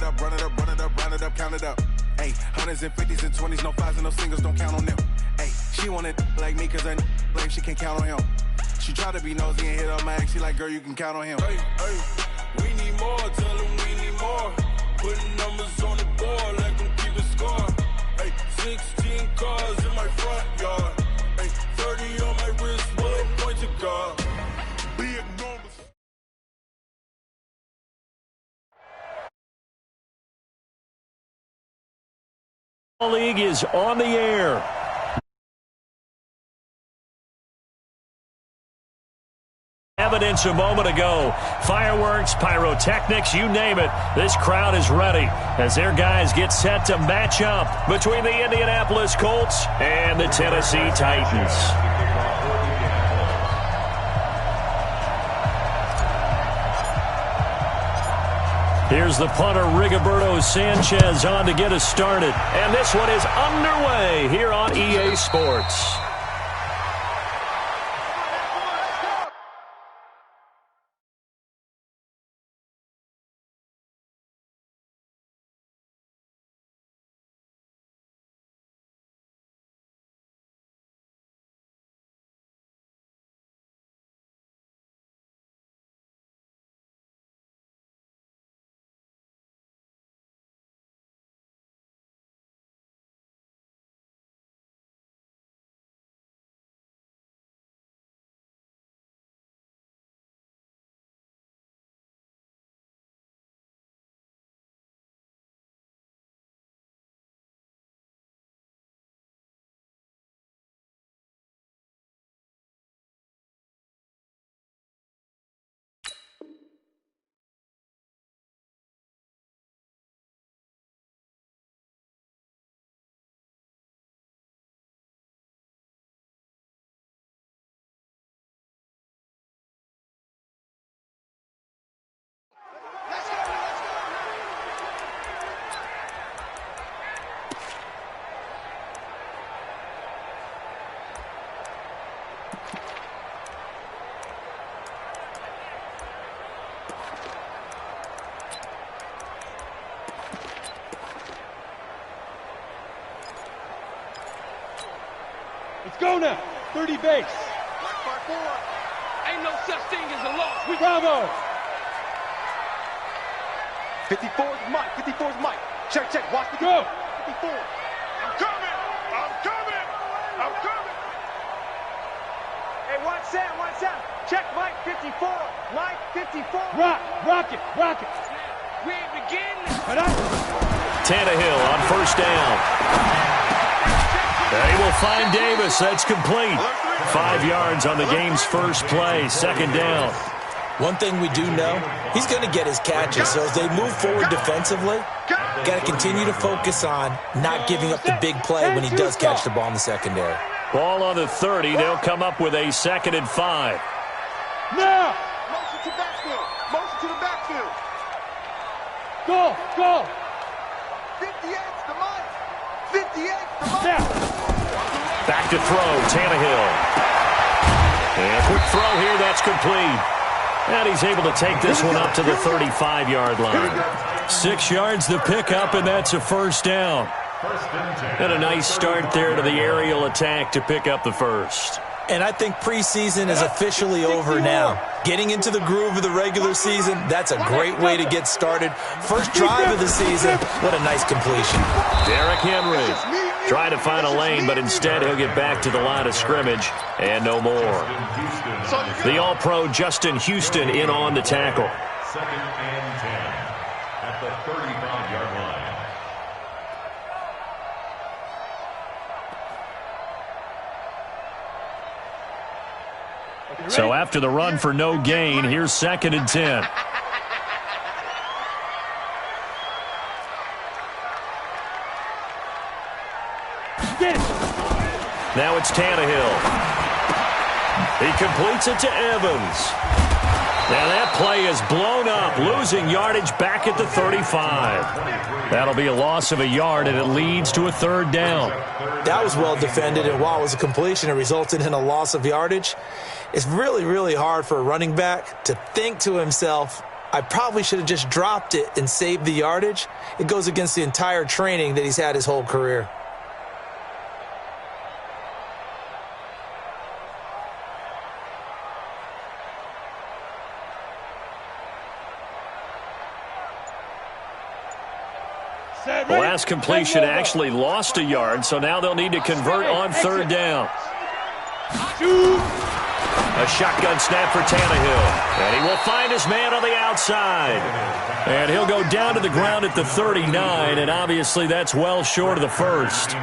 up, run it up, run it up, round it up, count it up. Hey, hundreds and fifties and 20s, no fives and no singles, don't count on them. Hey, she wanted like me cause I blame she can't count on him. She tried to be nosy and hit up my ex, she like, girl, you can count on him. Hey, we need more, tell them we need more. Putting numbers on the board, let them keep it score. Hey, 16 cars in my front yard. Hey, 30 on my wrist, will point to God. Be enormous. The league is on the air. Evidence a moment ago. Fireworks, pyrotechnics, you name it. This crowd is ready as their guys get set to match up between the Indianapolis Colts and the Tennessee Titans. Here's the punter, Rigoberto Sanchez, on to get us started. And this one is underway here on EA Sports. Let's go now. 30 base. Black bar 4. Ain't no such thing as a loss. Bravo. 54's Mike. 54's Mike. Check, check. Watch the go. 54. I'm coming. I'm coming. I'm coming. Hey, one sound. Check Mike 54. Mike 54. Rock it. We ain't beginning. Tannehill on first down. They will find Davis. That's complete. 5 yards on the game's first play. Second down. One thing we do know, he's going to get his catches. So as they move forward defensively, got to continue to focus on not giving up the big play when he does catch the ball in the secondary. Ball on the 30. They'll come up with a 2nd and 5. Now. Motion to the backfield. Go. 58's the Mike. 58's the Mike. Back to throw, Tannehill. And a quick throw here, that's complete. And he's able to take this one up to the 35-yard line. 6 yards the pickup, and that's a first down. And a nice start there to the aerial attack to pick up the first. And I think preseason is officially over now. Getting into the groove of the regular season, that's a great way to get started. First drive of the season, what a nice completion. Derrick Henry trying to find a lane, but instead he'll get back to the line of scrimmage and no more. The All-Pro Justin Houston in on the tackle. 2nd and 10 at the 35-yard line. So after the run for no gain, here's 2nd and 10. Now it's Tannehill. He completes it to Evans. Now that play is blown up, losing yardage back at the 35. That'll be a loss of a yard, and it leads to a 3rd down. That was well defended, and while it was a completion, it resulted in a loss of yardage. It's really, really hard for a running back to think to himself, I probably should have just dropped it and saved the yardage. It goes against the entire training that he's had his whole career. The last completion actually lost a yard, so now they'll need to convert on third down. A shotgun snap for Tannehill. And he will find his man on the outside. And he'll go down to the ground at the 39, and obviously that's well short of the first.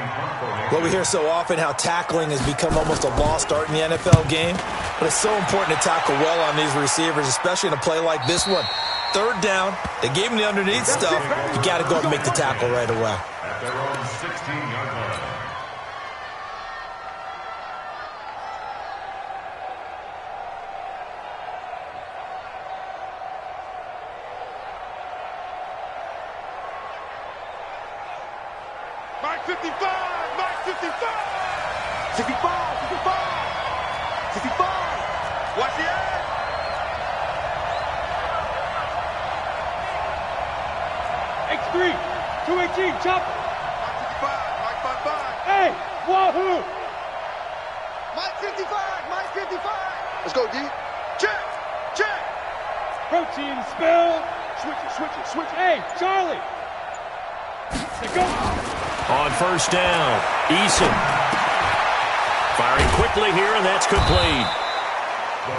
Well, we hear so often how tackling has become almost a lost art in the NFL game, but it's so important to tackle well on these receivers, especially in a play like this one. Third down, they gave him the underneath stuff. You got to go and make the tackle right away. At their own 16-yard line. Mike 55! Mike 55! 65, 65, 65. Watch the edge! X3, 218, chop. Mike 55! Hey, wahoo! Mike 55, Mike 55. Let's go, D. Check! Check! Protein spill. Switch it, switch it, switch. Hey, Charlie. Let's go. On first down, Eason. Firing quickly here, and that's complete.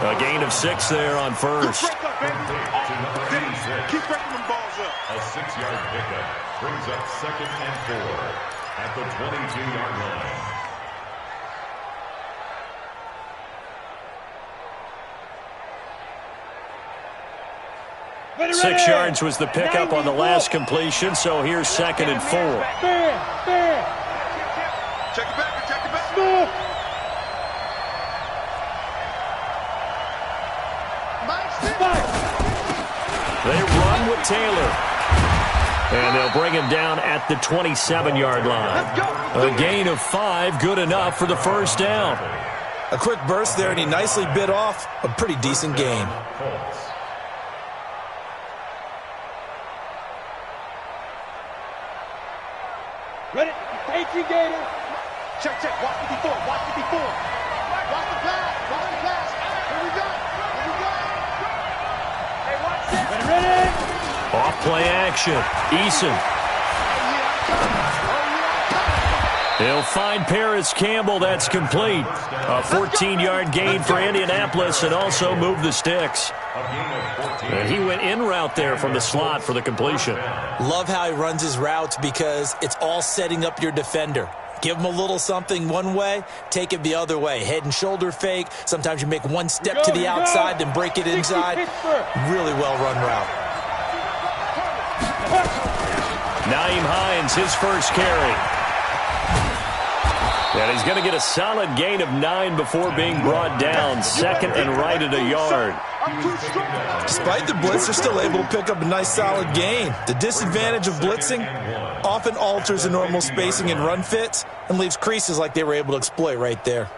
A gain of 6 there on first. Keep breaking them balls up. A 6-yard pickup brings up 2nd and 4 at the 22-yard line. Ready, 6 yards was the pickup on the last completion, so here's 2nd and 4. Bam, bam. Check it back, check it back. Smooth. They run with Taylor. And they'll bring him down at the 27-yard line. A gain of 5, good enough for the first down. A quick burst there, and he nicely bit off a pretty decent gain. Ready? 18 Gator. Check, check. Watch 54. Watch 54. Watch the pass. Watch the pass. Here we go. Here we go. Hey, watch this. Ready? Off play action. Eason. He'll find Paris Campbell. That's complete. A 14-yard gain for Indianapolis and also move the sticks. And he went in route there from the slot for the completion. Love how he runs his routes because it's all setting up your defender. Give him a little something one way, take it the other way. Head and shoulder fake. Sometimes you make one step to the outside, then break it inside. Really well-run route. Naeem Hines, his first carry. And he's going to get a solid gain of 9 before being brought down. 2nd and right at a yard. Despite the blitz, they're still able to pick up a nice solid gain. The disadvantage of blitzing often alters the normal spacing and run fits and leaves creases like they were able to exploit right there.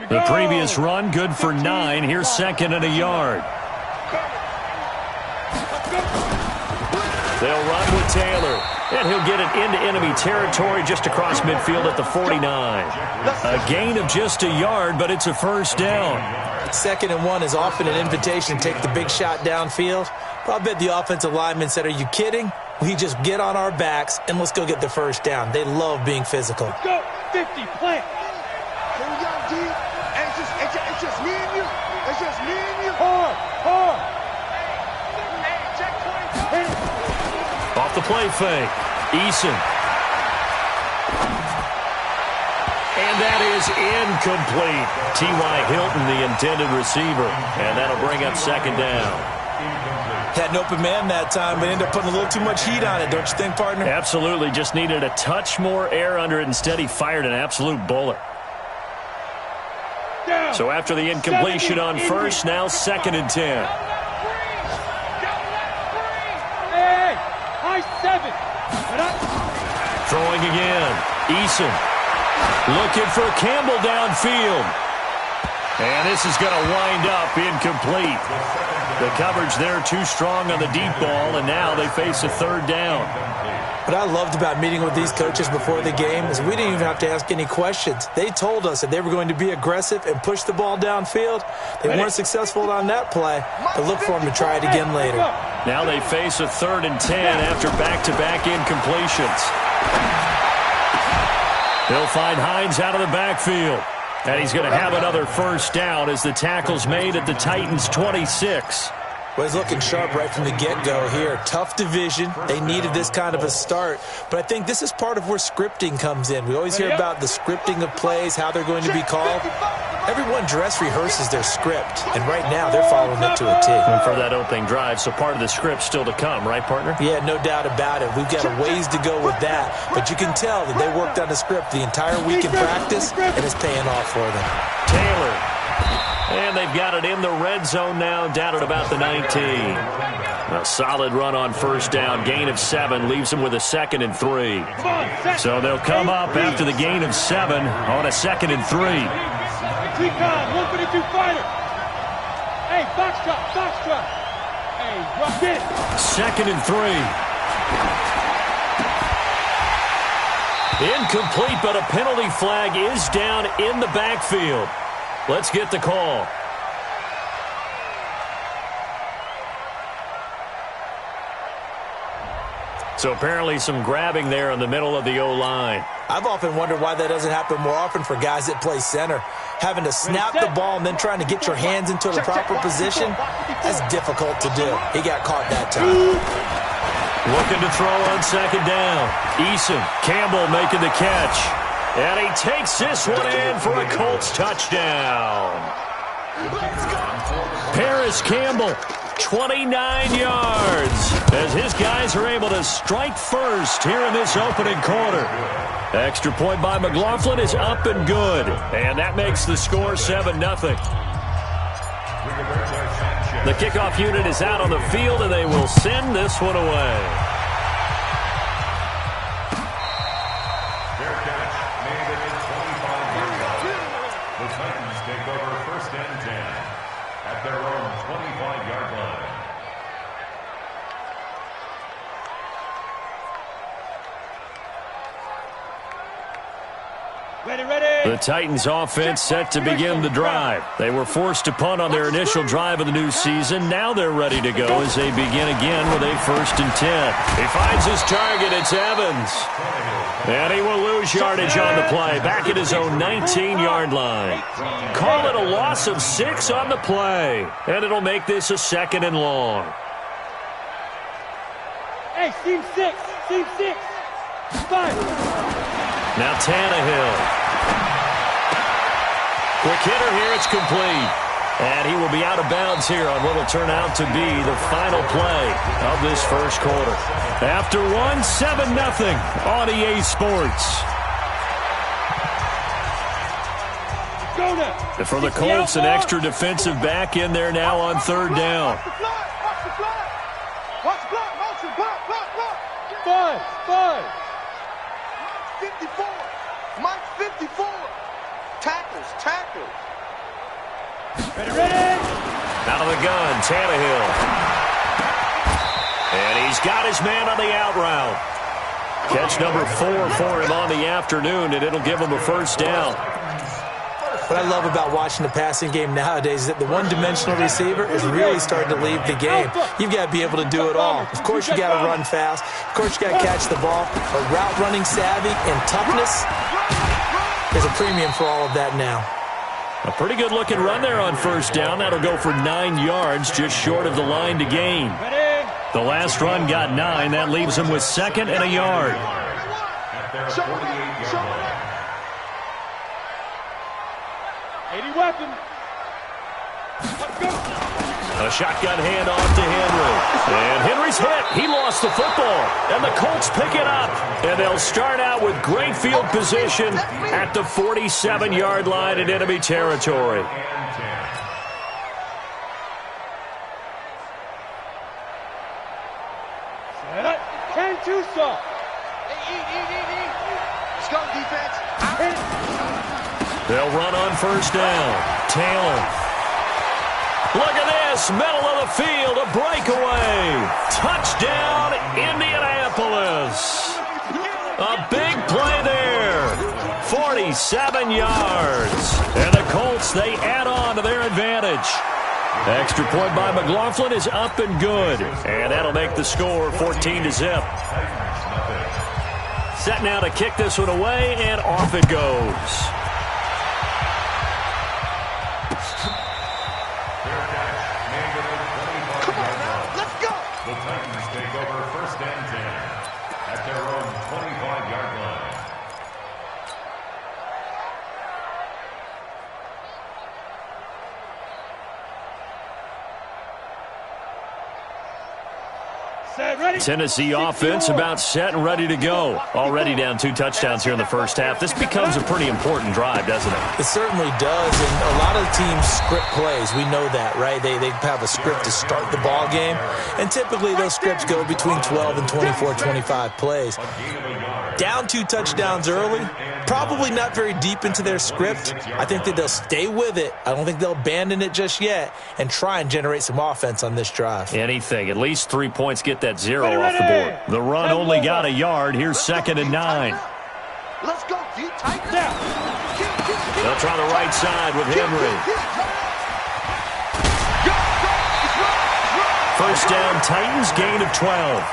The previous run, good for 9. Here's 2nd and a yard. They'll run with Taylor, and he'll get it into enemy territory just across midfield at the 49. A gain of just a yard, but it's a first down. 2nd and 1 is often an invitation to take the big shot downfield. But I bet the offensive lineman said, are you kidding? We just get on our backs and let's go get the first down. They love being physical. Let's go. 50, plant. Here we go, D. It's just me and you. It's just me and you. Hard, hard. Hey, check 20. Off the play fake, Eason. And that is incomplete. T.Y. Hilton, the intended receiver. And that'll bring up 2nd down. Had an open man that time, but ended up putting a little too much heat on it, don't you think, partner? Absolutely. Just needed a touch more air under it. Instead, he fired an absolute bullet. Down. So after the incompletion on first, now 2nd and 10. Hey, high 7. Throwing again. Eason. Looking for Campbell downfield. And this is going to wind up incomplete. The coverage there too strong on the deep ball, and now they face a third down. What I loved about meeting with these coaches before the game is we didn't even have to ask any questions. They told us that they were going to be aggressive and push the ball downfield. They weren't successful on that play, but look for them to try it again later. Now they face a 3rd and 10 after back-to-back incompletions. They'll find Hines out of the backfield. And he's going to have another first down as the tackle's made at the Titans' 26. Well, he's looking sharp right from the get-go here. Tough division. They needed this kind of a start. But I think this is part of where scripting comes in. We always hear about the scripting of plays, how they're going to be called. Everyone dress rehearses their script, and right now they're following it to a T. And for that opening drive, so part of the script still to come, right, partner? Yeah, no doubt about it. We've got a ways to go with that, but you can tell that they worked on the script the entire week in practice, and it's paying off for them. Taylor. And they've got it in the red zone now, down at about the 19. A solid run on first down. Gain of 7 leaves them with a 2nd and 3. So they'll come up after the gain of 7 on a 2nd and 3. 152 fighter. Hey, box drop. Hey, drop it. 2nd and 3. Incomplete, but a penalty flag is down in the backfield. Let's get the call. So apparently some grabbing there in the middle of the O-line. I've often wondered why that doesn't happen more often for guys that play center. Having to snap the ball and then trying to get your hands into the proper position, that's difficult to do. He got caught that time. Looking to throw on 2nd down. Eason, Campbell making the catch. And he takes this one in for a Colts touchdown. Paris Campbell, 29 yards, as his guys are able to strike first here in this opening quarter. Extra point by McLaughlin is up and good, and that makes the score 7-0. The kickoff unit is out on the field, and they will send this one away. The Titans offense set to begin the drive. They were forced to punt on their initial drive of the new season. Now they're ready to go as they begin again with a 1st and 10. He finds his target. It's Evans. And he will lose yardage on the play. Back at his own 19-yard line. Call it a loss of 6 on the play. And it'll make this a 2nd and long. Hey, team 6. 5. Now Tannehill. Quick hitter here, it's complete. And he will be out of bounds here on what will turn out to be the final play of this first quarter. After 7-0 on EA Sports. And for the Colts, an extra defensive back in there now on 3rd down. Watch the block, motion, block. 5. 54. Mike 54. Tackles. Ready. Out of the gun, Tannehill. And he's got his man on the out route. Catch number 4 for him on the afternoon, and it'll give him a first down. What I love about watching the passing game nowadays is that the one-dimensional receiver is really starting to leave the game. You've got to be able to do it all. Of course, you got to run fast. Of course, you got to catch the ball. But route running savvy and toughness is a premium for all of that now. A pretty good-looking run there on first down. That'll go for 9 yards, just short of the line to gain. The last run got 9. That leaves him with 2nd and a yard. At their 48-yard line. 80 weapon. Let's go. A shotgun handoff to Henry. And Henry's hit. He lost the football. And the Colts pick it up. And they'll start out with great field position at the 47-yard line in enemy territory. 10-2 soft. Let's go, defense. They'll run on first down. Taylor. Look at this. Middle of the field. A breakaway. Touchdown, Indianapolis. A big play there. 47 yards. And the Colts, they add on to their advantage. Extra point by McLaughlin is up and good. And that'll make the score 14-0. Set now to kick this one away, and off it goes. Come on now, let's go. The Titans take over first and 10 at their own 25-yard line. Tennessee offense about set and ready to go. Already down 2 touchdowns here in the first half. This becomes a pretty important drive, doesn't it? It certainly does, and a lot of teams script plays. We know that, right? They have a script to start the ball game, and typically those scripts go between 12 and 24, 25 plays. Down 2 touchdowns early, probably not very deep into their script. I think that they'll stay with it. I don't think they'll abandon it just yet and try and generate some offense on this drive. Anything. At least 3 points get that 0 off the board. The run only got a yard. Here's 2nd and 9. Let's go, deep, tight down. They'll try the right side with Henry. First down, Titans, gain of 12.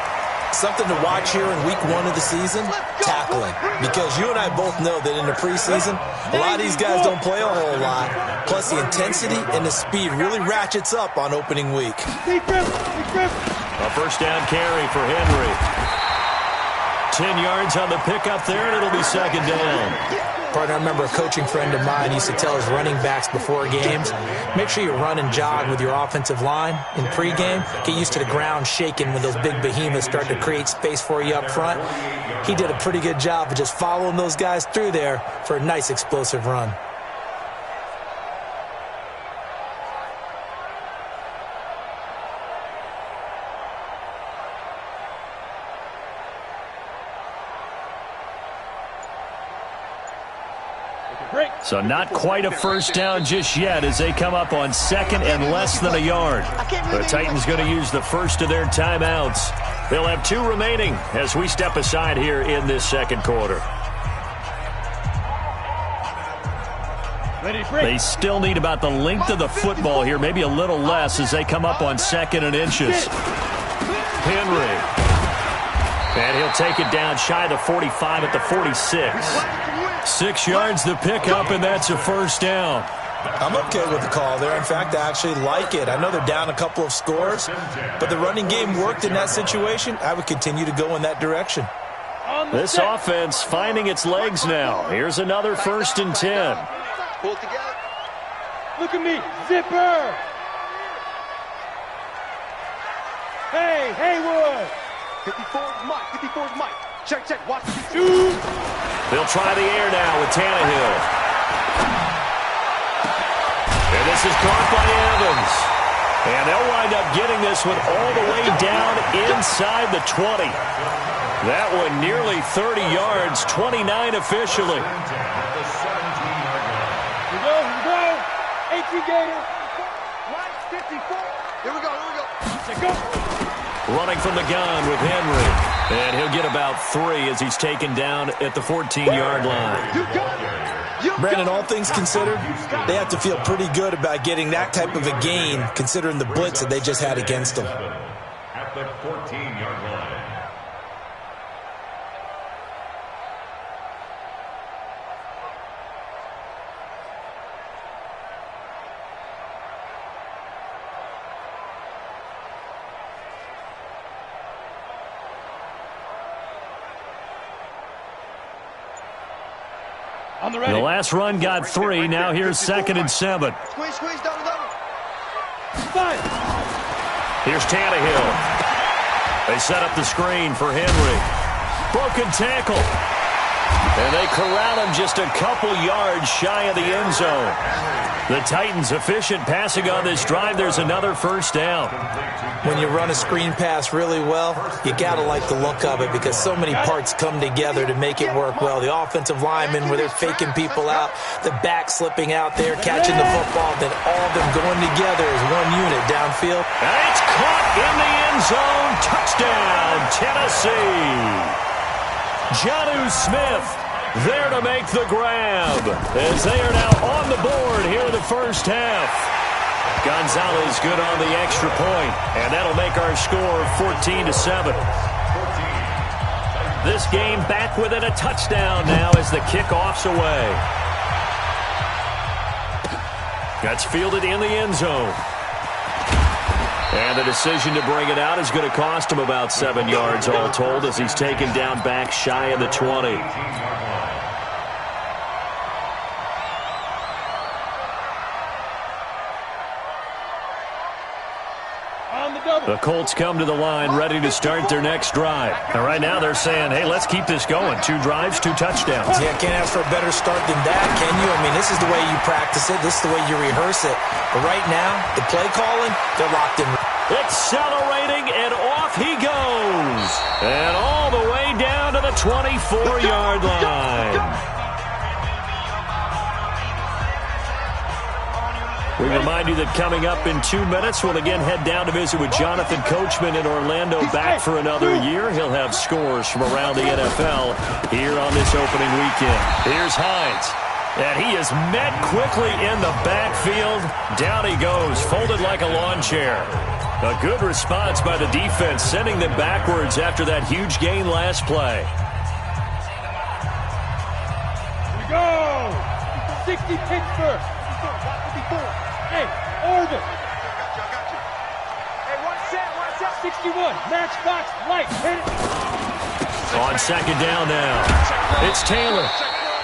Something to watch here in week 1 of the season, tackling. Because you and I both know that in the preseason, a lot of these guys don't play a whole lot. Plus, the intensity and the speed really ratchets up on opening week. A first down carry for Henry. 10 yards on the pickup there, and it'll be 2nd down. Partner, I remember a coaching friend of mine used to tell his running backs before games, make sure you run and jog with your offensive line in pregame. Get used to the ground shaking when those big behemoths start to create space for you up front. He did a pretty good job of just following those guys through there for a nice explosive run. So not quite a first down just yet as they come up on 2nd and less than a yard. The Titans going to use the first of their timeouts. They'll have 2 remaining as we step aside here in this 2nd quarter. They still need about the length of the football here, maybe a little less as they come up on 2nd and inches. Henry. And he'll take it down shy of the 45 at the 46. 6 yards the pickup, and that's a first down. I'm okay with the call there. In fact, I actually like it. I know they're down a couple of scores, but the running game worked in that situation. I would continue to go in that direction. This offense finding its legs now. Here's another 1st and 10. Pull it together. Look at me, zipper. Hey, Haywood. 54's Mike, 54's Mike. Check, watch the They'll try the air now with Tannehill. And this is caught by Evans. And they'll wind up getting this one all the way down inside the 20. That one nearly 30 yards, 29 officially. Here we go. 18 Gator. Mike, 54. Here we go. Let's go. Running from the gun with Henry. And he'll get about 3 as he's taken down at the 14-yard line. Brandon, all things considered, they have to feel pretty good about getting that type of a gain considering the blitz that they just had against them. At the 14-yard line. The last run got 3. Now here's 2nd and 7. Squeeze, double. Here's Tannehill. They set up the screen for Henry. Broken tackle. And they corral him just a couple yards shy of the end zone. The Titans efficient passing on this drive. There's another first down. When you run a screen pass really well, you got to like the look of it because so many parts come together to make it work well. The offensive linemen where they're faking people out, the back slipping out there, catching the football, then all of them going together as one unit downfield. And it's caught in the end zone. Touchdown, Tennessee. Jonnu Smith there to make the grab as they are now on the board here in the first half. Gonzalez good on the extra point, and that'll make our score 14-7. This game back within a touchdown now as the kickoff's away. That's fielded in the end zone. And the decision to bring it out is going to cost him about 7 yards all told as he's taken down back shy of the 20. The Colts come to the line ready to start their next drive. And right now they're saying, hey, let's keep this going. 2 drives, 2 touchdowns. Yeah, can't ask for a better start than that, can you? I mean, this is the way you practice it. This is the way you rehearse it. But right now, the play calling, they're locked in. Accelerating, and off he goes. And all the way down to the 24-yard line. We remind you that coming up in 2 minutes, we'll again head down to visit with Jonathan Coachman in Orlando, back for another year. He'll have scores from around the NFL here on this opening weekend. Here's Hines, and he is met quickly in the backfield. Down he goes, folded like a lawn chair. A good response by the defense, sending them backwards after that huge gain last play. Here we go! 60 Pittsburgh. Hey, Orville. Hey, one set. 61, matchbox, light, hit it. On second down now, it's Taylor.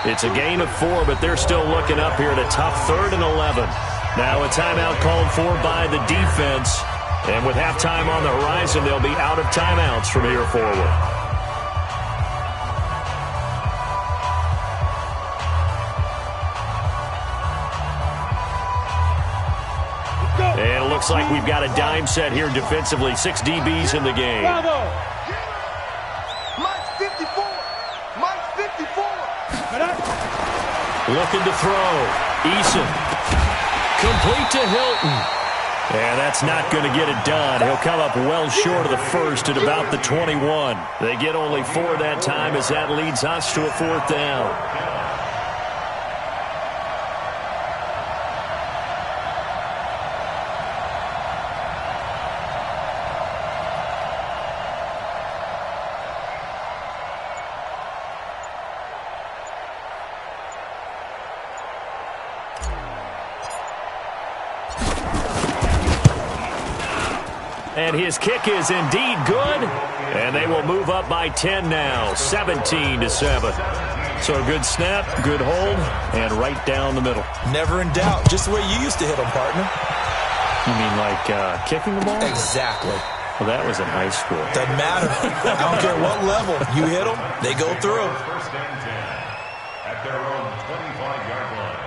It's a gain of 4, but they're still looking up here at a tough 3rd and 11. Now a timeout called for by the defense. And with halftime on the horizon, they'll be out of timeouts from here forward. And it looks like we've got a dime set here defensively. 6 DBs in the game. Bravo. Mike's 54. Mike's 54. Looking to throw. Eason. Complete to Hilton. And that's not going to get it done. He'll come up well short of the first at about the 21. They get only 4 that time as that leads us to a 4th down. And his kick is indeed good. And they will move up by 10 now, 17-7. So a good snap, good hold, and right down the middle. Never in doubt. Just the way you used to hit them, partner. You mean like kicking the ball? Exactly. Well, that was in high school. Doesn't matter. I don't care what level. You hit them, they go through. First and 10 at their own 25-yard line.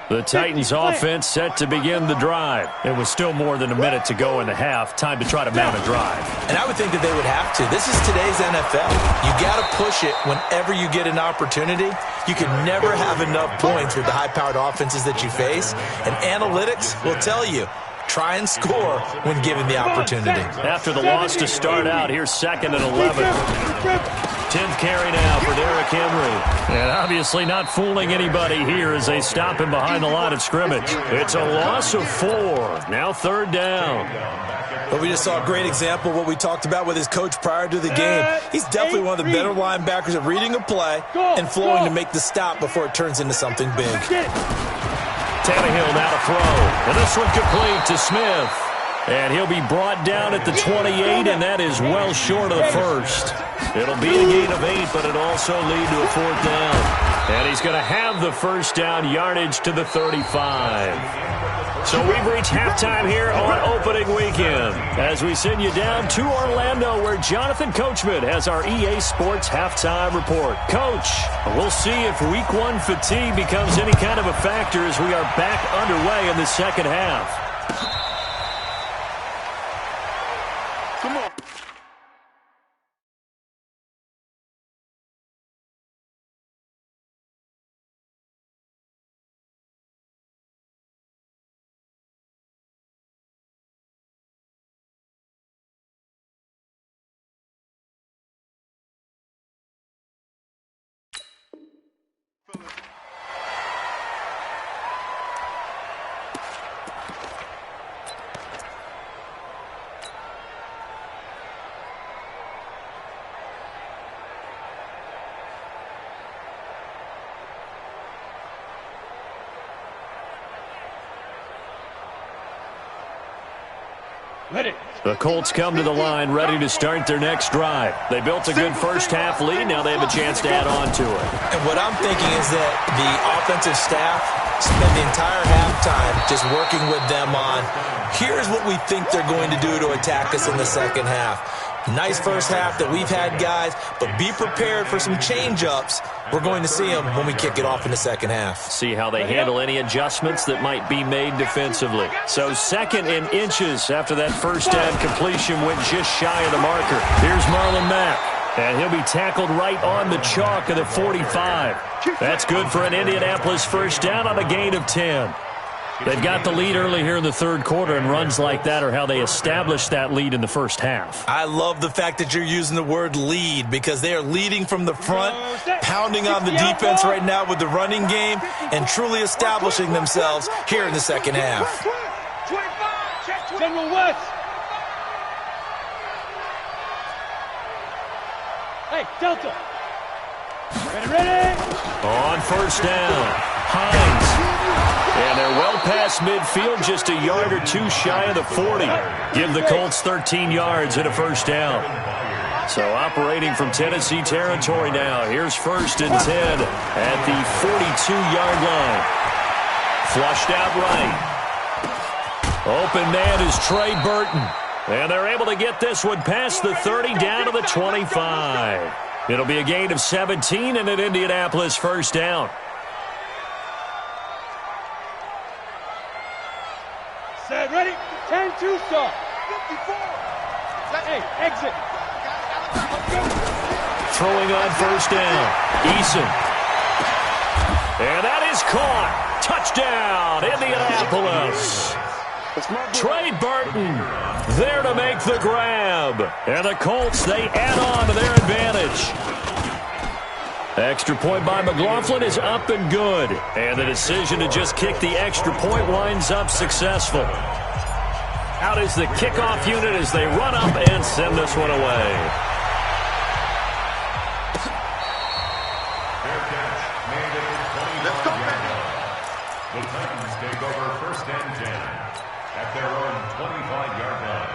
The Titans offense set to begin the drive. It was still more than a minute to go in the half. Time to try to mount a drive. And I would think that they would have to. This is today's NFL. You got to push it whenever you get an opportunity. You can never have enough points with the high-powered offenses that you face. And analytics will tell you, try and score when given the opportunity. After the loss to start out, here's 2nd and 11. 10th carry now for Derrick Henry. And obviously not fooling anybody here as they stop him behind the line of scrimmage. It's a loss of 4. Now 3rd down. But we just saw a great example of what we talked about with his coach prior to the game. He's definitely one of the better linebackers at reading a play and flowing to make the stop before it turns into something big. Tannehill now to throw. And this one complete to Smith. And he'll be brought down at the 28, and that is well short of the first. It'll be a gain of 8, but it'll also lead to a 4th down. And he's going to have the first down yardage to the 35. So we've reached halftime here on opening weekend as we send you down to Orlando where Jonathan Coachman has our EA Sports halftime report. Coach, we'll see if week 1 fatigue becomes any kind of a factor as we are back underway in the second half. Come on. The Colts come to the line ready to start their next drive. They built a good first-half lead. Now they have a chance to add on to it. And what I'm thinking is that the offensive staff spend the entire halftime just working with them on, here's what we think they're going to do to attack us in the second half. Nice first half that we've had, guys, but be prepared for some change-ups. We're going to see them when we kick it off in the second half. See how they handle any adjustments that might be made defensively. So 2nd and inches after that first down completion went just shy of the marker. Here's Marlon Mack, and he'll be tackled right on the chalk of the 45. That's good for an Indianapolis first down on a gain of 10. They've got the lead early here in the third quarter, and runs like that are how they established that lead in the first half. I love the fact that you're using the word lead because they are leading from the front, pounding on the defense right now with the running game, and truly establishing themselves here in the second half. General West. Hey, Delta. Ready. On first down, Hines. And they're well past midfield, just a yard or two shy of the 40. Give the Colts 13 yards and a first down. So operating from Tennessee territory now. Here's 1st and 10 at the 42-yard line. Flushed out right. Open man is Trey Burton. And they're able to get this one past the 30 down to the 25. It'll be a gain of 17 and an Indianapolis first down. Set, ready, 10-2 start. 54. Hey, exit. Throwing on first down, Eason. And that is caught. Touchdown, Indianapolis. Trey Burton there to make the grab. And the Colts, they add on to their advantage. Extra point by McLaughlin is up and good. And the decision to just kick the extra point winds up successful. Out is the kickoff unit as they run up and send this one away. Let's go, the Titans take over 1st and 10 at their own 25-yard line.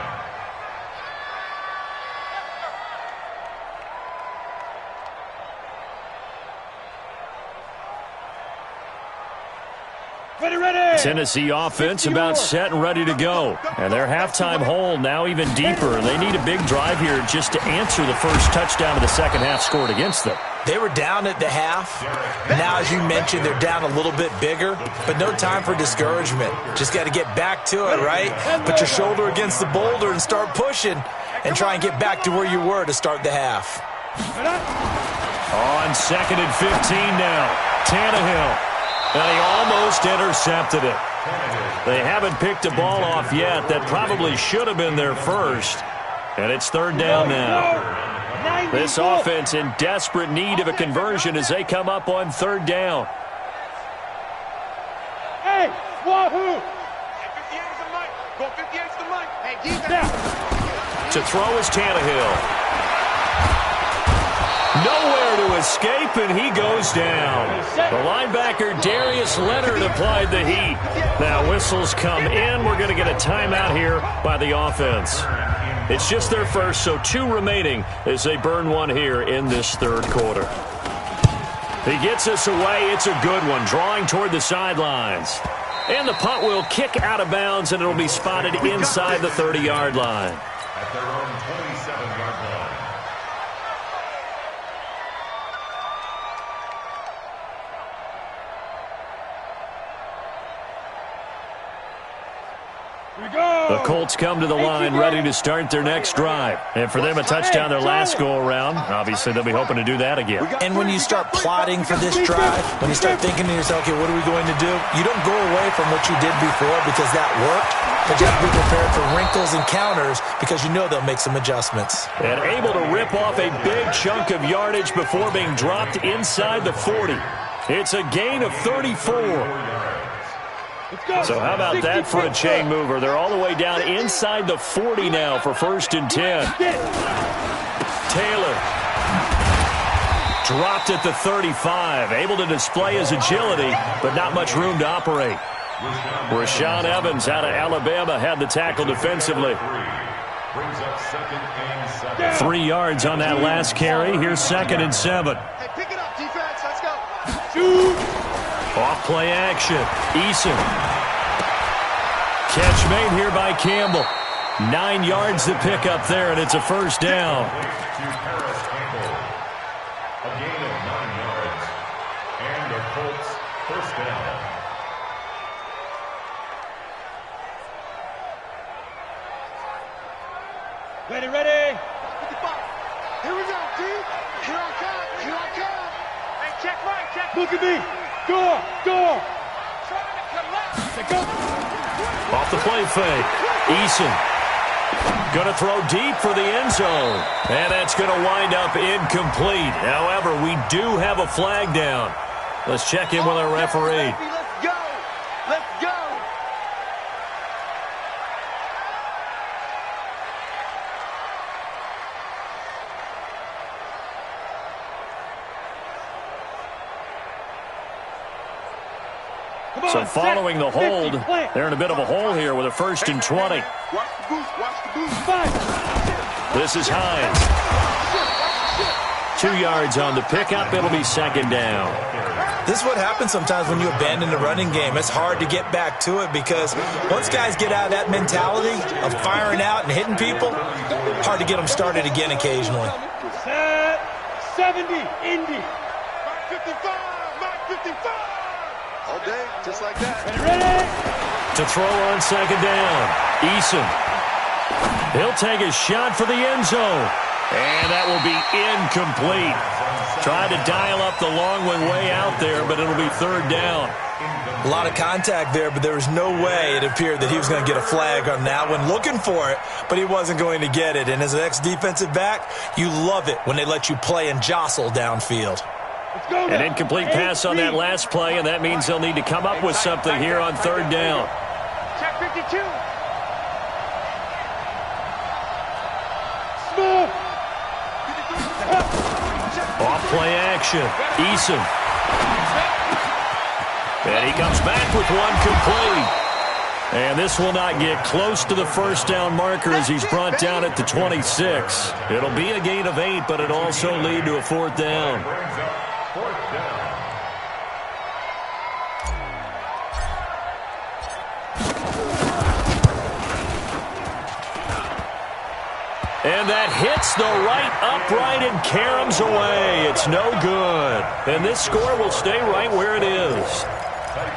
Ready. Tennessee offense about set and ready to go. And their halftime hole now even deeper. They need a big drive here just to answer the first touchdown of the second half scored against them. They were down at the half. Now, as you mentioned, they're down a little bit bigger, but no time for discouragement. Just got to get back to it, right? Put your shoulder against the boulder and start pushing and try and get back to where you were to start the half. On 2nd and 15 now, Tannehill. And he almost intercepted it. They haven't picked a ball off yet. That probably should have been their first. And it's 3rd down now. This offense in desperate need of a conversion as they come up on 3rd down. Hey, wahoo! 58's the mic. Go 58's the mic. Hey, defense. To throw is Tannehill. Nowhere to escape, and he goes down. The linebacker, Darius Leonard, applied the heat. Now whistles come in. We're going to get a timeout here by the offense. It's just their first, so 2 remaining as they burn one here in this third quarter. He gets us away. It's a good one, drawing toward the sidelines. And the punt will kick out of bounds, and it'll be spotted inside the 30-yard line. At their own 27-yard line. The Colts come to the line ready to start their next drive. And for them, a touchdown their last go-around. Obviously, they'll be hoping to do that again. And when you start plotting for this drive, when you start thinking to yourself, okay, what are we going to do? You don't go away from what you did before because that worked. But you have to be prepared for wrinkles and counters because you know they'll make some adjustments. And able to rip off a big chunk of yardage before being dropped inside the 40. It's a gain of 34. So how about that for a chain mover? They're all the way down inside the 40 now for 1st and 10. Taylor dropped at the 35. Able to display his agility, but not much room to operate. Rashaan Evans out of Alabama had the tackle defensively. 3 yards on that last carry. Here's 2nd and 7. Hey, pick it up, defense. Let's go. Off play action. Eason. Catch made here by Campbell. 9 yards to pick up there, and it's a 1st down. A gain of 9 yards. And the Colts 1st down. Ready, ready. 55. Here we go, D. Here I come. Here I come. Hey, check Mike. Check. Look at me. Go. Trying to collect. They go. Off the play fake. Eason. Going to throw deep for the end zone. And that's going to wind up incomplete. However, we do have a flag down. Let's check in with our referee. Let's go. Let's go. So following the hold, they're in a bit of a hole here with a 1st and 20. Watch the boost. Watch the boost. This is Hines. 2 yards on the pickup. It'll be 2nd down. This is what happens sometimes when you abandon the running game. It's hard to get back to it because once guys get out of that mentality of firing out and hitting people, hard to get them started again occasionally. Set. 70. Indy. Mike 55. Mike 55. All day, just like that. Ready. To throw on 2nd down. Eason. He'll take a shot for the end zone. And that will be incomplete. Tried to dial up the long one way out there, but it'll be 3rd down. A lot of contact there, but there was no way it appeared that he was going to get a flag on that one. Looking for it, but he wasn't going to get it. And as an ex-defensive back, you love it when they let you play and jostle downfield. An incomplete pass on that last play, and that means they'll need to come up with something here on 3rd down. Check 52. Smooth. Off play action. Eason. And he comes back with one complete. And this will not get close to the 1st down marker as he's brought down at the 26. It'll be a gain of 8, but it'll also lead to a 4th down. And that hits the right upright and caroms away. It's no good. And this score will stay right where it is.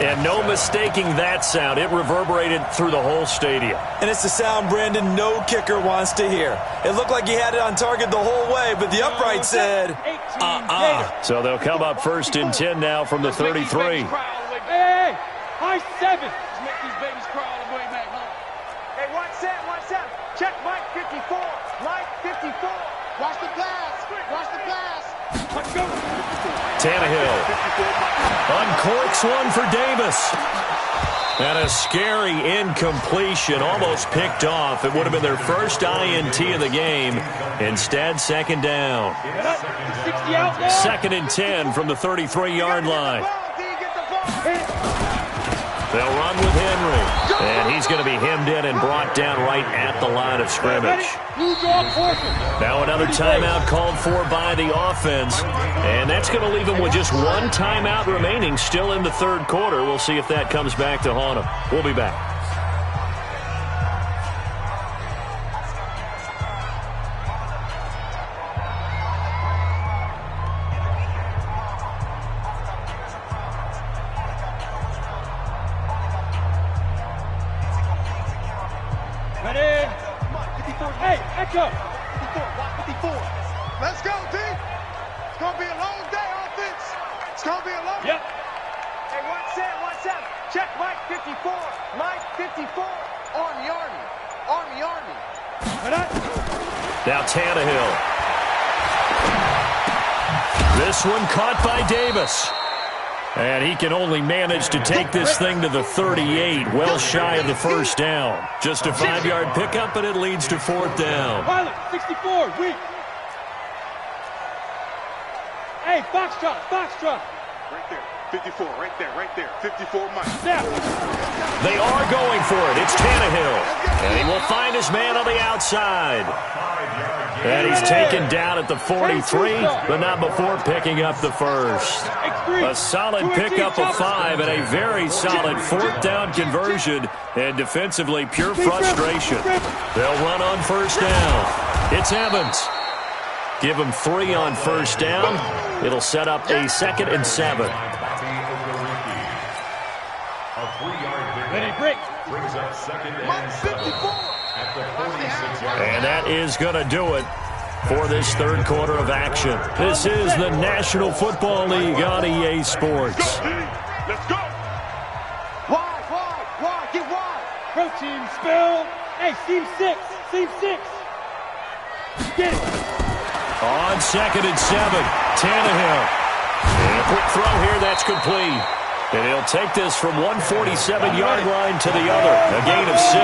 And no mistaking that sound. It reverberated through the whole stadium. And it's the sound, Brandon, no kicker wants to hear. It looked like he had it on target the whole way, but the upright said, So they'll come up 1st and 10 now from the 33. Hey, high 7. Make these babies crawl all the way back home. Hey, watch that. Check Mike 54. Mike 54. Watch the pass. Watch the pass. Let's go. Tannehill. corks one for Davis. And a scary incompletion, almost picked off. It would have been their first INT of the game. Instead, second down. 2nd and 10 from the 33-yard line. They'll run with Henry. And he's going to be hemmed in and brought down right at the line of scrimmage. Now another timeout called for by the offense. And that's going to leave them with just one timeout remaining still in the third quarter. We'll see if that comes back to haunt them. We'll be back. Let's go, team. It's going to be a long day, offense. It's going to be a long day. Hey, what's that? Check Mike 54. Mike 54. Army. Now Tannehill. This one caught by Davis. And he can only manage to take this thing to the 38, well shy of the first down. Just a 5-yard pickup, and it leads to 4th down. Pilot, 64, weak. Hey, Foxtrot. Right there, 54, right there. 54, Mike. Yeah. They are going for it. It's Tannehill. And he will find his man on the outside. And he's taken down at the 43, but not before picking up the first. A solid pickup of 5 and a very solid 4th down conversion. And defensively, pure frustration. They'll run on first down. It's Evans. Give him 3 on first down. It'll set up a 2nd and 7. Brings up 2nd and 7 at the 46-yard line. And that is going to do it for this third quarter of action. This is the National Football League on EA Sports. Let's go. Wide. Get wide. Protein spill. Hey, seam 6. Get it. On 2nd and 7, Tannehill. And a quick throw here, that's complete. And he'll take this from 147-yard line to the other. A gain of 6.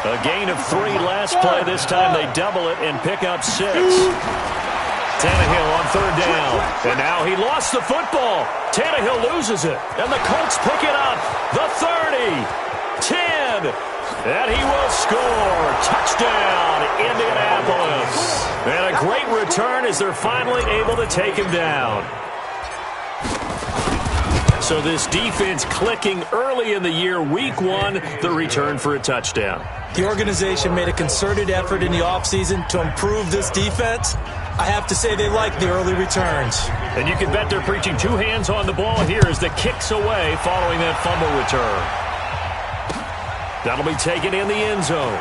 A gain of 3 last play. This time they double it and pick up 6. Tannehill on 3rd down. And now he lost the football. Tannehill loses it. And the Colts pick it up. The 30. 10. And he will score. Touchdown, Indianapolis. And a great return as they're finally able to take him down. So this defense clicking early in the year, week 1, the return for a touchdown. The organization made a concerted effort in the offseason to improve this defense. I have to say they like the early returns. And you can bet they're preaching 2 hands on the ball here as the kick's away following that fumble return. That'll be taken in the end zone.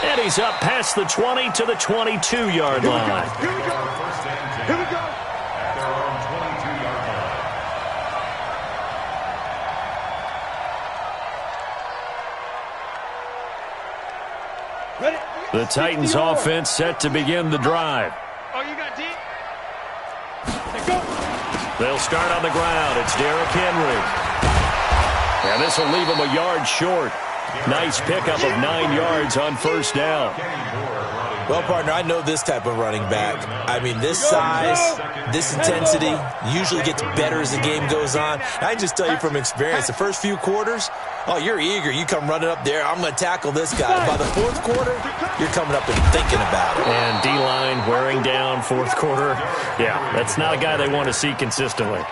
And he's up past the 20 to the 22-yard line. Here we go. At their own 22-yard line. Ready? The Titans offense set to begin the drive. Oh, you got D? Go. They'll start on the ground. It's Derrick Henry. And this will leave him a yard short. Nice pickup of 9 yards on first down. Well, partner, I know this type of running back. I mean, this size, this intensity usually gets better as the game goes on. I just tell you from experience, the first few quarters, oh, you're eager. You come running up there. I'm going to tackle this guy. By the 4th quarter, you're coming up and thinking about it. And D-line wearing down 4th quarter. Yeah, that's not a guy they want to see consistently.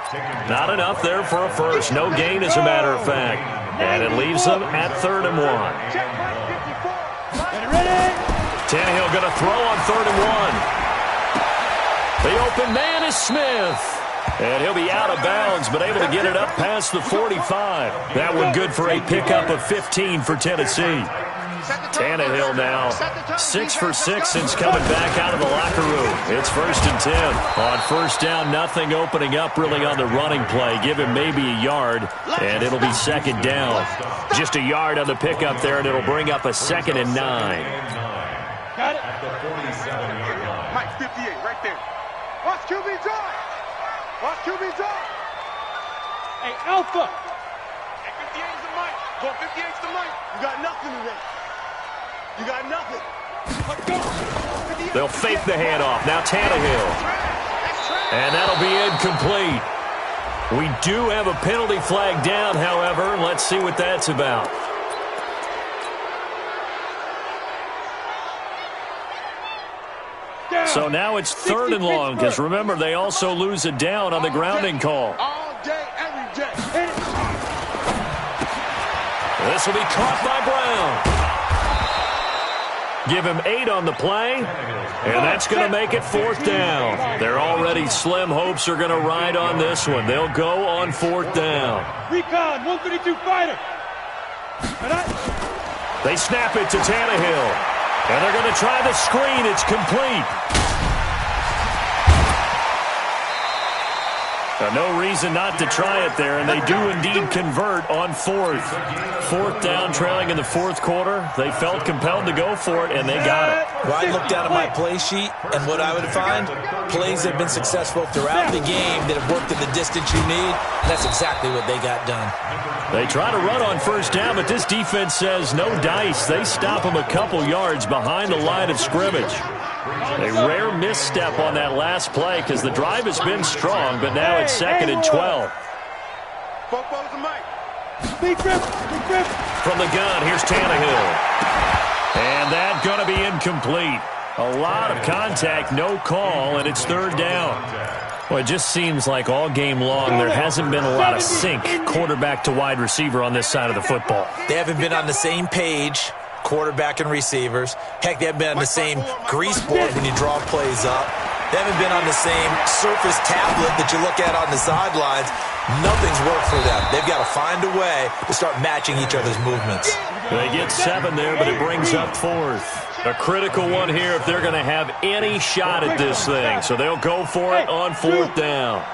Not enough there for a first. No gain, as a matter of fact. And it leaves them at 3rd and 1. Ready? Tannehill going to throw on 3rd and 1. The open man is Smith. And he'll be out of bounds, but able to get it up past the 45. That one good for a pickup of 15 for Tennessee. Tannehill now 6 for 6 since coming back out of the locker room. It's 1st and 10. On first down, nothing opening up really on the running play. Give him maybe a yard, and it'll be 2nd down. Just a yard on the pickup there, and it'll bring up a 2nd and 9. Got it. At the 47-yard line. Mike 58, right there. Watch QB drive. Watch QB draw. Hey, Alpha. Hey, 58's the mic. Go 58's the mic. You got nothing today. You got nothing. Let's go. They'll fake the handoff. Now Tannehill. And that'll be incomplete. We do have a penalty flag down, however. Let's see what that's about. So now it's 3rd and long, because remember, they also lose a down on the grounding call. All day, every day. This will be caught by Brown. Give him 8 on the play, and that's going to make it 4th down. Their already slim hopes are going to ride on this one. They'll go on 4th down. Recon, 132 fighter. They snap it to Tannehill, and they're going to try the screen. It's complete. No reason not to try it there, and they do indeed convert on 4th. 4th down, trailing in the 4th quarter. They felt compelled to go for it, and they got it. Well, I looked down at my play sheet, and what I would find, plays that have been successful throughout the game that have worked in the distance you need, and that's exactly what they got done. They try to run on 1st down, but this defense says no dice. They stop them a couple yards behind the line of scrimmage. A rare misstep on that last play because the drive has been strong, but now it's 2nd and 12. From the gun, here's Tannehill. And that's going to be incomplete. A lot of contact, no call, and it's 3rd down. Well, it just seems like all game long there hasn't been a lot of sync quarterback to wide receiver on this side of the football. They haven't been on the same page, quarterback and receivers. Heck, they haven't been on the same grease board when you draw plays up. They haven't been on the same surface tablet that you look at on the sidelines. Nothing's worked for them. They've got to find a way to start matching each other's movements. They get 7 there, but it brings up 4th. A critical one here if they're going to have any shot at this thing. So they'll go for it on 4th down.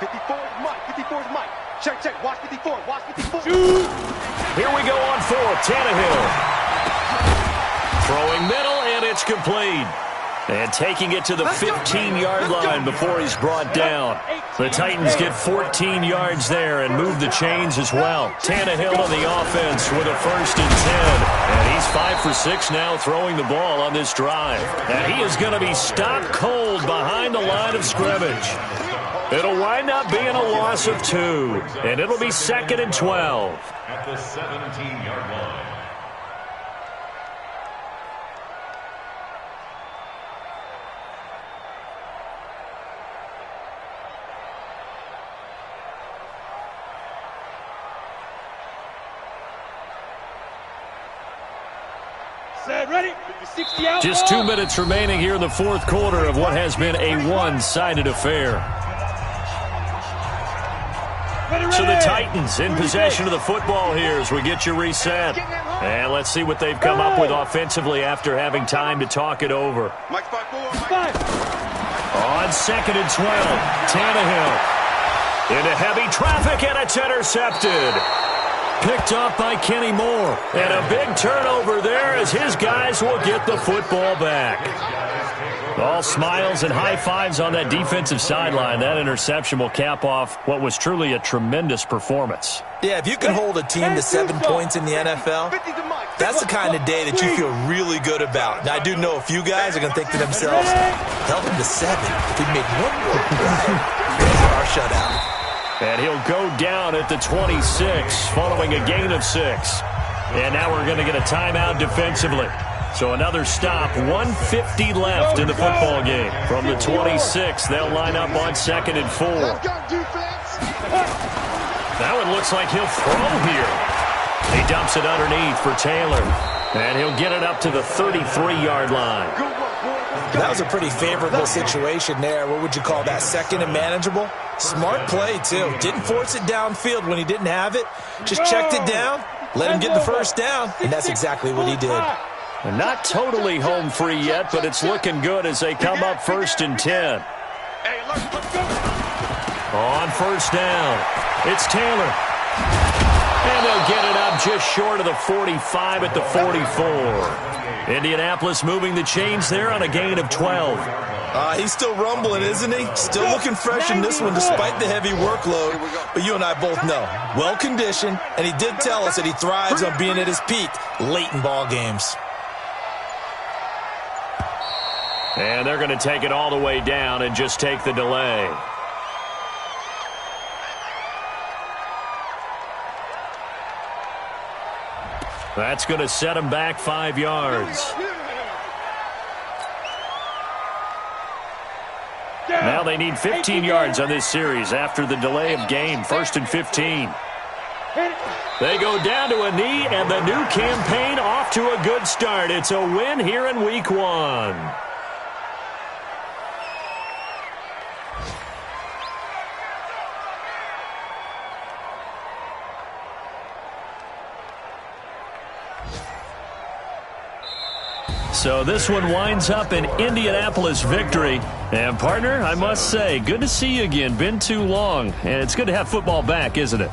54's Mike. 54's Mike. Check, check. Watch 54. Watch 54. Here we go on 4th. Tannehill. Throwing middle, and it's complete. And taking it to the 15-yard line before he's brought down. The Titans get 14 yards there and move the chains as well. Tannehill on the offense with a 1st and 10. And he's 5 for 6 now throwing the ball on this drive. And he is going to be stopped cold behind the line of scrimmage. It'll wind up being a loss of 2. And it'll be 2nd and 12. At the 17-yard line. Just 2 minutes remaining here in the 4th quarter of what has been a one-sided affair. So the Titans in possession of the football here as we get you reset. And let's see what they've come up with offensively after having time to talk it over. On 2nd and 12, Tannehill into heavy traffic, and it's intercepted. Picked off by Kenny Moore. And a big turnover there as his guys will get the football back. All smiles and high fives on that defensive sideline. That interception will cap off what was truly a tremendous performance. Yeah, if you can hold a team to 7 points in the NFL, that's the kind of day that you feel really good about. Now, I do know a few guys are going to think to themselves, held them to 7. If we made one more drive, there's our shutout. And he'll go down at the 26 following a gain of 6. And now we're going to get a timeout defensively. So another stop, 1:50 left in the football game. From the 26, they'll line up on 2nd and 4. That one looks like he'll throw here. He dumps it underneath for Taylor. And he'll get it up to the 33-yard line. That was a pretty favorable situation there. What would you call that? 2nd and manageable? Smart play, too. Didn't force it downfield when he didn't have it. Just checked it down, let him get the 1st down, and that's exactly what he did. And not totally home free yet, but it's looking good as they come up 1st and 10. On 1st down, it's Taylor. And they'll get it up just short of the 45 at the 44. Indianapolis moving the chains there on a gain of 12. He's still rumbling, isn't he? Still looking fresh in this one despite the heavy workload. But you and I both know, well-conditioned, and he did tell us that he thrives on being at his peak late in ball games. And they're going to take it all the way down and just take the delay. That's going to set him back 5 yards. Now they need 15 yards on this series after the delay of game. 1st and 15. They go down to a knee, and the new campaign off to a good start. It's a win here in Week 1. So this one winds up an Indianapolis victory. And, partner, I must say, good to see you again. Been too long. And it's good to have football back, isn't it?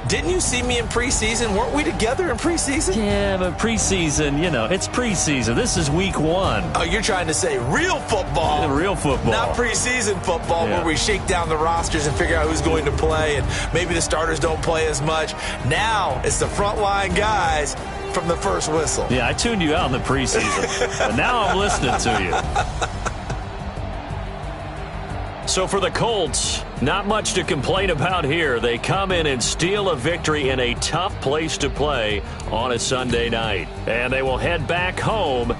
Didn't you see me in preseason? Weren't we together in preseason? Yeah, but preseason, you know, it's preseason. This is Week 1. Oh, you're trying to say real football. Yeah, real football. Not preseason football where we shake down the rosters and figure out who's going to play, and maybe the starters don't play as much. Now it's the frontline guys from the first whistle. Yeah, I tuned you out in the preseason, but now I'm listening to you. So for the Colts, not much to complain about here. They come in and steal a victory in a tough place to play on a Sunday night. And they will head back home